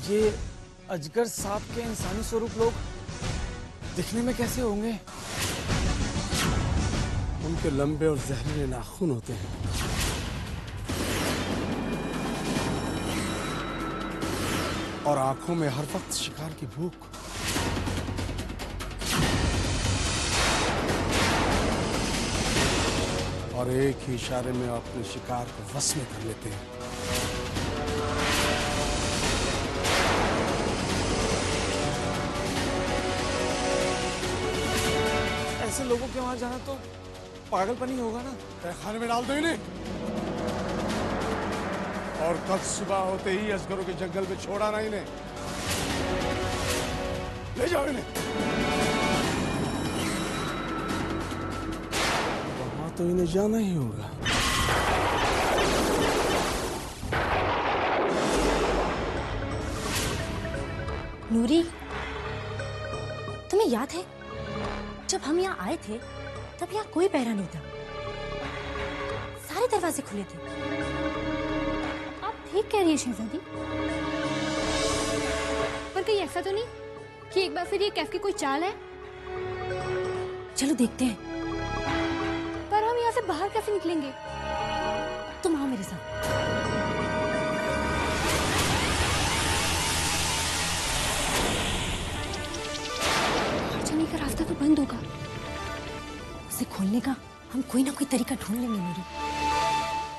ये अजगर सांप के इंसानी स्वरूप लोग दिखने में कैसे होंगे? उनके लंबे और जहरीले नाखून होते हैं। और आंखों में हर वक्त शिकार की भूख। और एक ही इशारे में अपने शिकार को वश में कर लेते हैं। ऐसे लोगों के वहां जाना तो पागलपनी होगा ना। तहखाने में डाल दो इन्हें और कल सुबह होते ही अजगरों के जंगल में छोड़ा ना इन्हें। ले जाओ इन्हें। वहां तो इन्हें जाना ही होगा। नूरी, तुम्हें याद है जब हम यहाँ आए थे तब यहाँ कोई पहरा नहीं था, सारे दरवाजे खुले थे। आप ठीक कह रही है शहजादी, पर कहीं ऐसा तो नहीं कि एक बार फिर ये कैफ की कोई चाल है? चलो देखते हैं। पर हम यहाँ से बाहर कैसे निकलेंगे? तुम आओ मेरे साथ। जाने का रास्ता तो बंद होगा। उसे खोलने का हम कोई ना कोई तरीका ढूंढ लेंगे नूरी।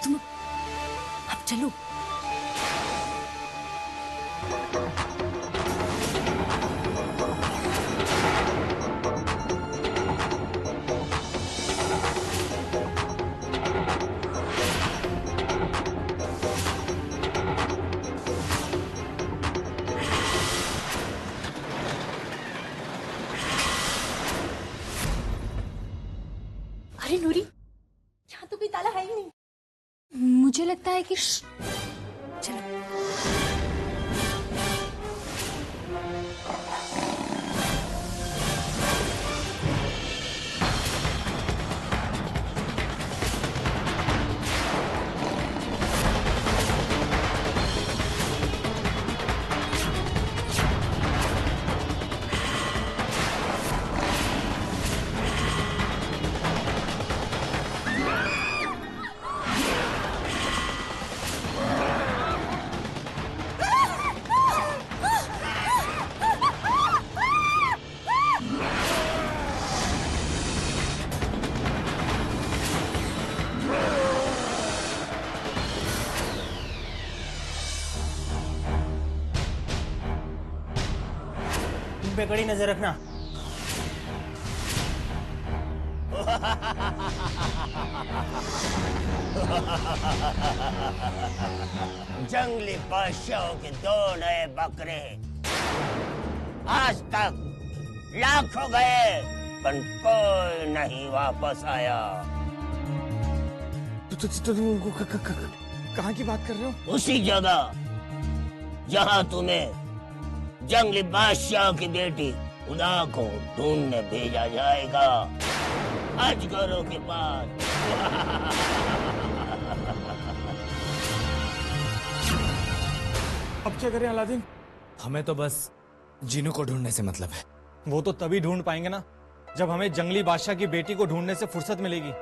तुम अब चलो। अरे नूरी, यहाँ तो कोई ताला है ही नहीं। मुझे लगता है कि चलो। पे कड़ी नजर रखना। जंगली बादशाहों के 2 नए बकरे आज तक लाखों गए पर कोई नहीं वापस आया। कहाँ की बात कर रहे हो? उसी जगह जहाँ तुम्हें जंगली बादशाह की बेटी उदा को ढूंढने भेजा जाएगा, अजगरों के पास। अब क्या करें अलादीन? हमें तो बस जीनू को ढूंढने से मतलब है। वो तो तभी ढूंढ पाएंगे ना जब हमें जंगली बादशाह की बेटी को ढूंढने से फुर्सत मिलेगी।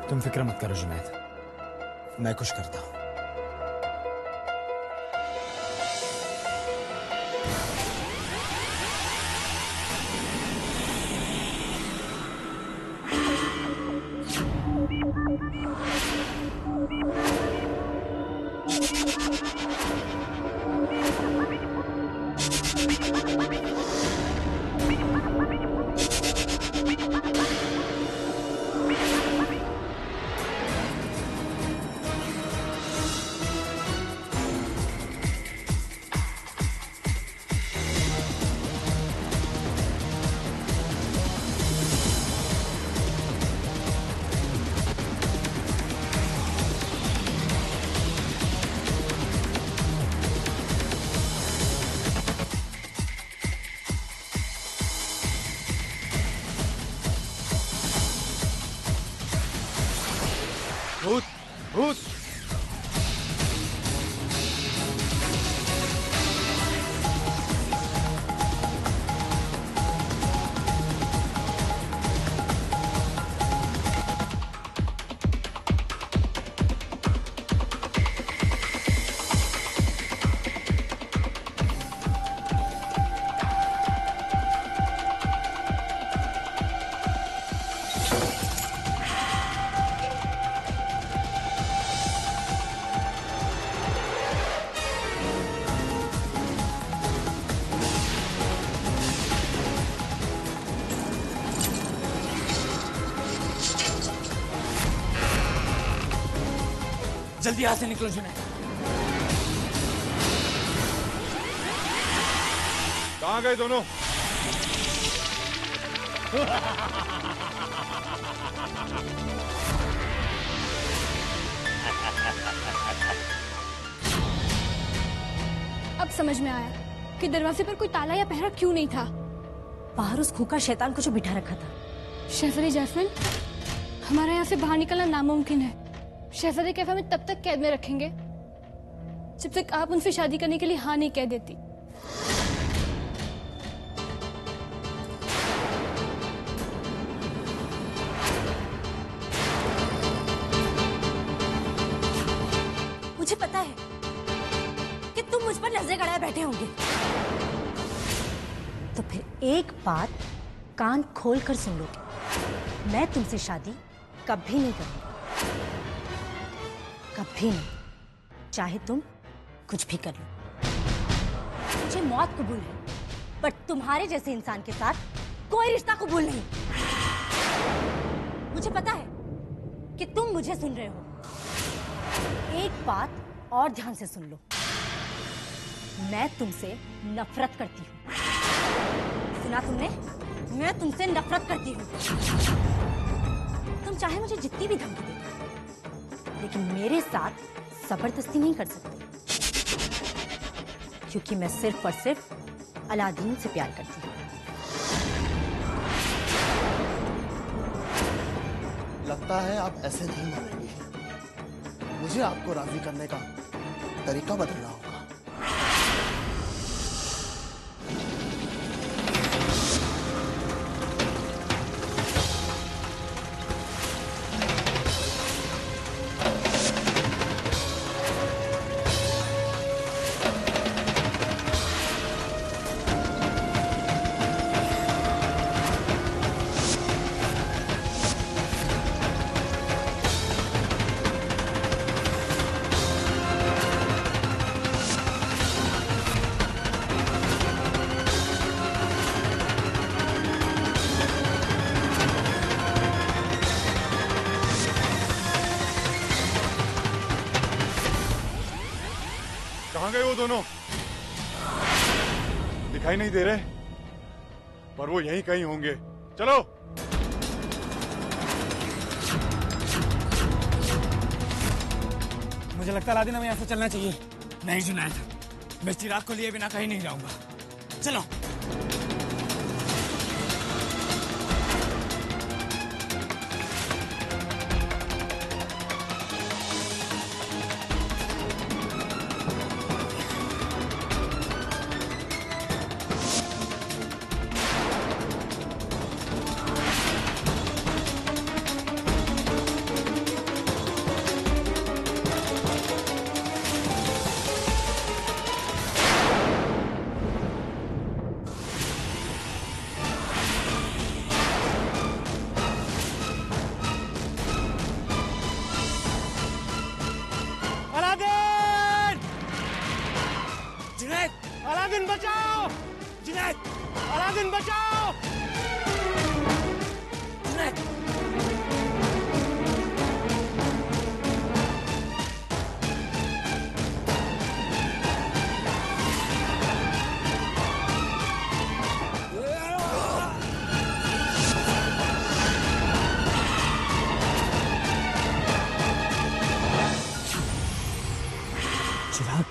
तुम फिक्र मत करो जुनैद, मैं कुछ करता हूं। घुस। जल्दी यहाँ से निकलो जुनैद। कहाँ गए दोनों? अब समझ में आया कि दरवाजे पर कोई ताला या पहरा क्यों नहीं था। बाहर उस खूंखार शैतान को जो बिठा रखा था। शहजादी जैस्मिन, हमारा यहाँ से बाहर निकलना नामुमकिन है। शहजादे कैफ हमें तब तक कैद में रखेंगे जब तक आप उनसे शादी करने के लिए हाँ नहीं कह देती। मुझे पता है कि तुम मुझ पर नजरें गड़ाए बैठे होंगे, तो फिर एक बात कान खोल कर सुन लो, मैं तुमसे शादी कभी नहीं करूंगी, कभी नहीं, चाहे तुम कुछ भी कर लो। मुझे मौत कबूल है, पर तुम्हारे जैसे इंसान के साथ कोई रिश्ता कबूल नहीं। मुझे पता है कि तुम मुझे सुन रहे हो। एक बात और ध्यान से सुन लो, मैं तुमसे नफरत करती हूँ। सुना तुमने? मैं तुमसे नफरत करती हूँ। तुम चाहे मुझे जितनी भी धमकी दो, लेकिन मेरे साथ जबरदस्ती नहीं कर सकते, क्योंकि मैं सिर्फ और सिर्फ अलादीन से प्यार करती हूँ। लगता है आप ऐसे नहीं मानेंगे। मुझे आपको राजी करने का तरीका बदलना होगा। कहाँ गए वो दोनों? दिखाई नहीं दे रहे, पर वो यहीं कहीं होंगे। चलो। मुझे लगता है अलादीन हमें यहाँ से चलना चाहिए। नहीं जुनैद, मैं चिराग को लिए बिना कहीं नहीं जाऊंगा। चलो। अलादीन बचाओ! जुनैद! अलादीन बचाओ! जुनैद! चिराग,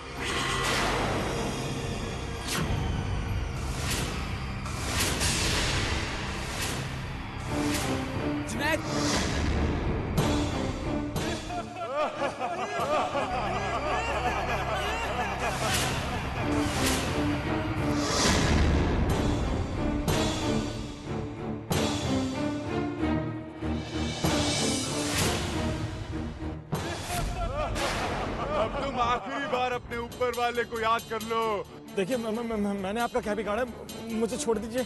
ऊपर वाले को याद कर लो। देखिए मैंने आपका क्या बिगाड़ा, मुझे छोड़ दीजिए।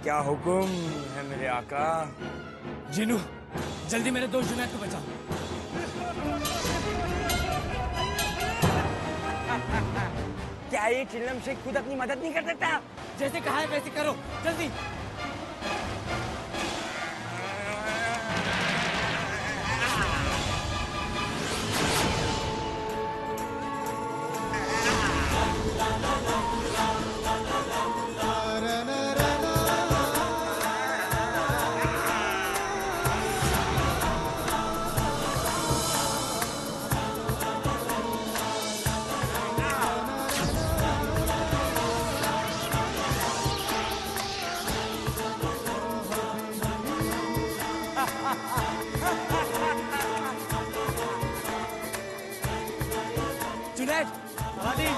क्या हुक्म है मेरे आका? जीनू, जल्दी मेरे दोस्त जुनैद को बचाओ। क्या ये चिल्लम शेख खुद अपनी मदद नहीं कर सकता? जैसे कहा है वैसे करो, जल्दी। जुनैद, अलादीन,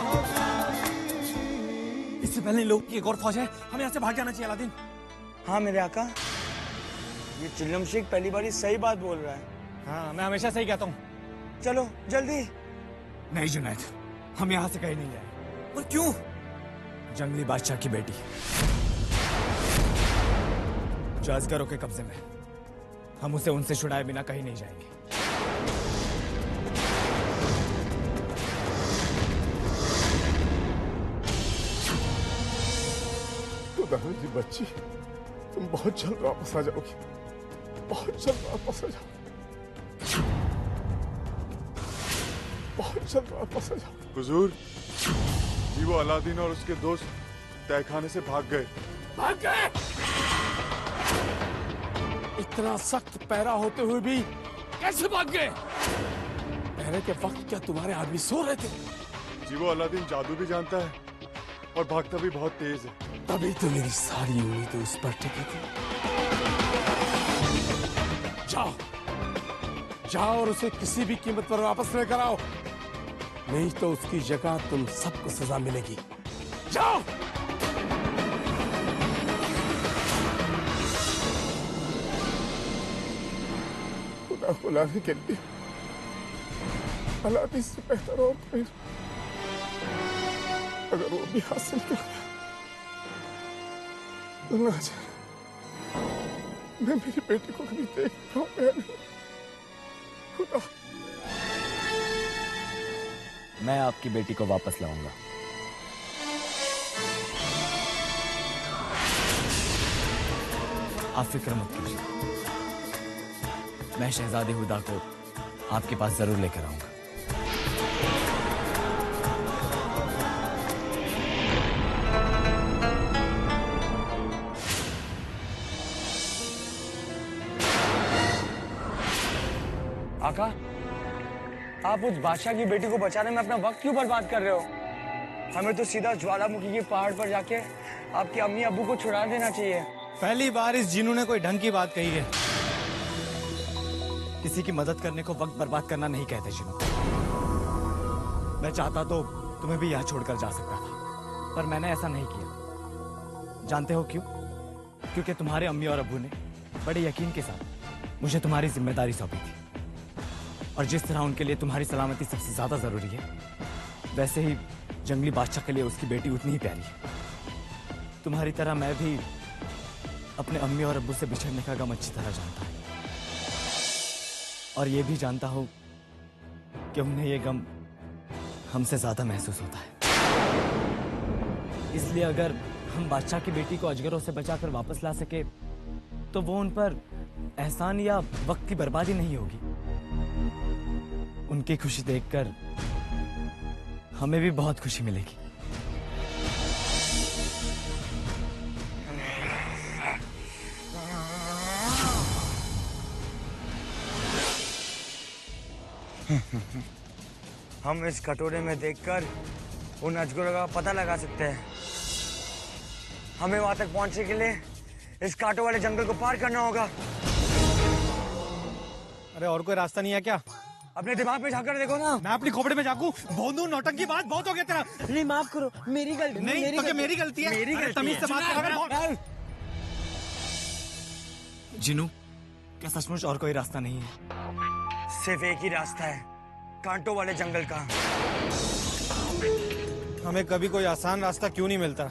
इससे पहले इन लोगों की एक और फौज है, हमें यहाँ से भाग जाना चाहिए अलादीन। हाँ मेरे आका, ये चिल्लम शेख पहली बार सही बात बोल रहा है। हाँ, मैं हमेशा सही कहता हूँ। चलो जल्दी। नहीं जुनैद, हम यहाँ से कहीं नहीं जाएंगे। और क्यों? जंगली बादशाह की बेटी जो अजगरों के कब्जे में, हम उसे उनसे छुड़ाए बिना कहीं नहीं जाएंगे। जी बच्ची, तुम बहुत जल्द वापस आ जाओगी, बहुत जल्द वापस आ जाओगी, बहुत जल्द वापस आ जाओगी। हुजूर, जी वो अलादीन और उसके दोस्त तहखाने से भाग गए। भाग गए? इतना सख्त पहरा होते हुए भी कैसे भाग गए? पहरे के वक्त क्या तुम्हारे आदमी सो रहे थे? जी वो अलादीन जादू भी जानता है और भागता भी बहुत तेज है। तभी तो मेरी सारी उम्मीदें उस पर टिकी थी। जाओ, जाओ और उसे किसी भी कीमत पर वापस लेकर आओ, नहीं तो उसकी जगह तुम सबको सजा मिलेगी। जाओ। खुदा बुलाने के लिए अलादीन से बेहतर और कोई, अगर वो भी हासिल कर गया तो ना जाने मैं मेरी बेटी को कभी देख पाऊंगा नहीं। खुदा, मैं आपकी बेटी को वापस लाऊंगा। आप फिक्र मत कीजिए, मैं शहजादी हुदा को आपके पास जरूर लेकर आऊंगा। आका, आप उस बादशाह की बेटी को बचाने में अपना वक्त क्यों बर्बाद कर रहे हो? हमें तो सीधा ज्वालामुखी के पहाड़ पर जाके आपके अम्मी अब्बू को छुड़ा देना चाहिए। पहली बार इस जीनू ने कोई ढंग की बात कही है। किसी की मदद करने को वक्त बर्बाद करना नहीं कहते जीनू। मैं चाहता तो तुम्हें भी यहाँ छोड़कर जा सकता था, पर मैंने ऐसा नहीं किया। जानते हो क्यों? क्योंकि तुम्हारे अम्मी और अब्बू ने बड़े यकीन के साथ मुझे तुम्हारी जिम्मेदारी सौंपी थी, और जिस तरह उनके लिए तुम्हारी सलामती सबसे ज्यादा जरूरी है, वैसे ही जंगली बादशाह के लिए उसकी बेटी उतनी ही प्यारी है। तुम्हारी तरह मैं भी अपने अम्मी और अब्बू से बिछड़ने का गम अच्छी तरह जानता हूं, और ये भी जानता हूं कि उन्हें ये गम हमसे ज्यादा महसूस होता है। इसलिए अगर हम बादशाह की बेटी को अजगरों से बचाकर वापस ला सके तो वो उन पर एहसान या वक्त की बर्बादी नहीं होगी। उनकी खुशी देखकर हमें भी बहुत खुशी मिलेगी। हम इस कटोरे में देखकर उन अजगरों का पता लगा सकते हैं। हमें वहां तक पहुंचने के लिए इस कांटों वाले जंगल को पार करना होगा। अरे और कोई रास्ता नहीं है क्या? अपने दिमाग में झांक कर देखो ना। मैं अपनी खोपड़ी में झांकू? भोंदू नौटंकी बात बहुत हो गया तेरा। नहीं माफ करो, मेरी गलती नहीं तो क्या मेरी गलती है? मेरी गलती तमीज से बात कर। जिनू, क्या सचमुच और कोई रास्ता नहीं है? सिर्फ एक ही रास्ता है, कांटों वाले जंगल का। हमें कभी कोई आसान रास्ता क्यों नहीं मिलता?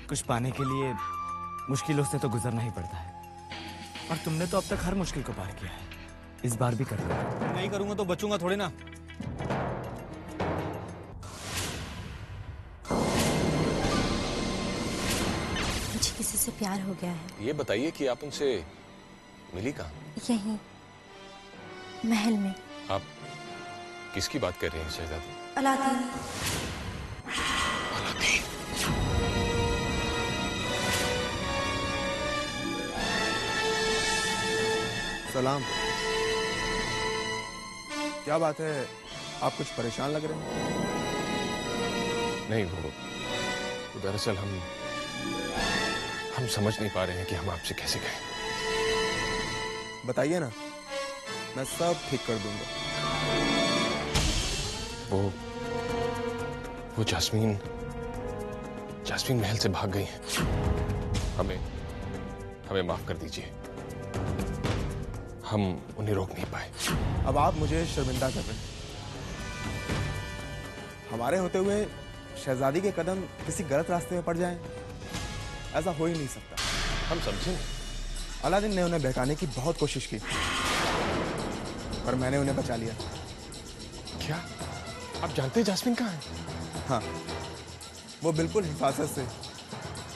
कुछ पाने के लिए मुश्किलों से तो गुजरना ही पड़ता है, और तुमने तो अब तक हर मुश्किल को पार किया है, इस बार भी करोगे। नहीं करूंगा तो बचूंगा थोड़ी ना। मुझे किसी से प्यार हो गया है। ये बताइए कि आप उनसे मिली कहाँ? यहीं महल में। आप किसकी बात कर रहे हैं शहजादी? अलादीन। सलाम। क्या बात है, आप कुछ परेशान लग रहे हैं? नहीं, वो दरअसल हम समझ नहीं पा रहे हैं कि हम आपसे कैसे कहें। बताइए ना, मैं सब ठीक कर दूंगा। वो जास्मीन महल से भाग गई है। हमें माफ कर दीजिए, हम उन्हें रोक नहीं पाए। अब आप मुझे शर्मिंदा कर रहे हैं। हमारे होते हुए शहजादी के कदम किसी गलत रास्ते में पड़ जाएं, ऐसा हो ही नहीं सकता। हम समझें। अलादीन ने उन्हें बहकाने की बहुत कोशिश की, पर मैंने उन्हें बचा लिया। क्या आप जानते हैं जास्मीन कहाँ है? हाँ, वो बिल्कुल हिफाजत से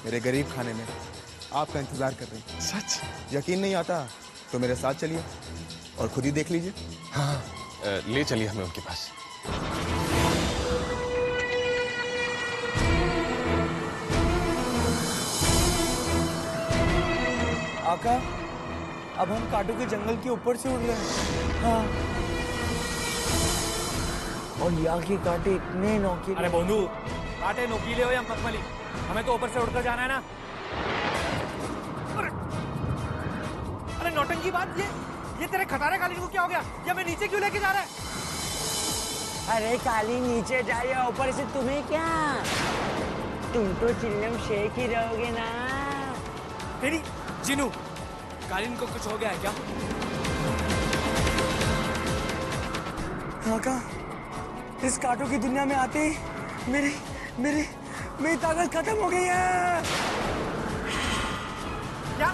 मेरे गरीब खाने में आपका इंतजार कर रही है। सच? यकीन नहीं आता तो मेरे साथ चलिए और खुद ही देख लीजिए। हाँ, ले चलिए हमें उनके पास। आका, अब हम कांटों के जंगल के ऊपर से उड़ रहे हैं। हाँ। और यहाँ के कांटे इतने नोकीले। अरे बोंदू, कांटे नोकीले हो या मखमली, हमें तो ऊपर से उड़कर जाना है ना। अरे नौटंकी बात, ये तेरे खटारे कालीन को क्या हो गया? ये हमें नीचे क्यों लेके जा रहा है? अरे काली नीचे जा या ऊपर से तुम्हें क्या? तुम तो चिल्लम शेख ही रहोगे ना। तेरी जिनू, कालीन को कुछ हो गया है क्या? आका, इस कांटों की दुनिया में आते ही मेरी ताकत खत्म हो गई है। क्या?